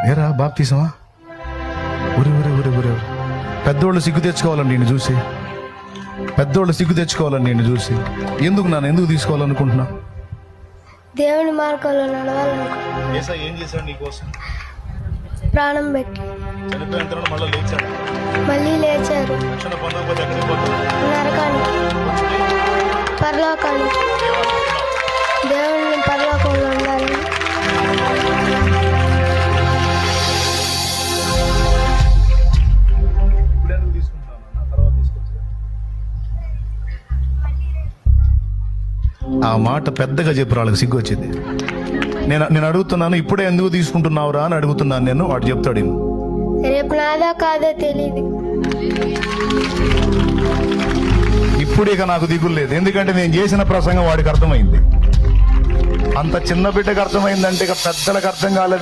ఏరా బాప్తీసమా? ఊరి ఊరి ఊరి ఊరి పెద్దోళ్ళు సిగ్గు తెచ్చుకోవాలండి నేను చూసి, పెద్దోళ్ళు సిగ్గు తెచ్చుకోవాలండి నేను చూసి. ఎందుకు తీసుకోవాలనుకుంటున్నా? దేవుని మార్గంలో నడవాలనుకో. ఏం చేశాడు నీకోసం? ప్రాణం పెట్టి చనిపోయిన తర్వాత మళ్ళీ లేచారు. రక్షణ పొందకపోతే ఎక్కడికి పోతావు? నరకానికి, పరలోకానికి. దేవుని పరలోకంలో ఉండాలి. ఆ మాట పెద్దగా చెప్పు, వాళ్ళకి సిగ్గు వచ్చింది. నేను అడుగుతున్నాను, ఇప్పుడే ఎందుకు తీసుకుంటున్నావురా అని అడుగుతున్నాను నేను. వాడు చెప్తాడు, రేపు నాదో కాదో తెలియదు. ఇప్పుడు ఇక నాకు దిగులు లేదు, ఎందుకంటే నేను చేసిన ప్రసంగం వాడికి అర్థమైంది. అంత చిన్న బిడ్డకు అర్థమైందంటే ఇక పెద్దలకు అర్థం కాలేదు.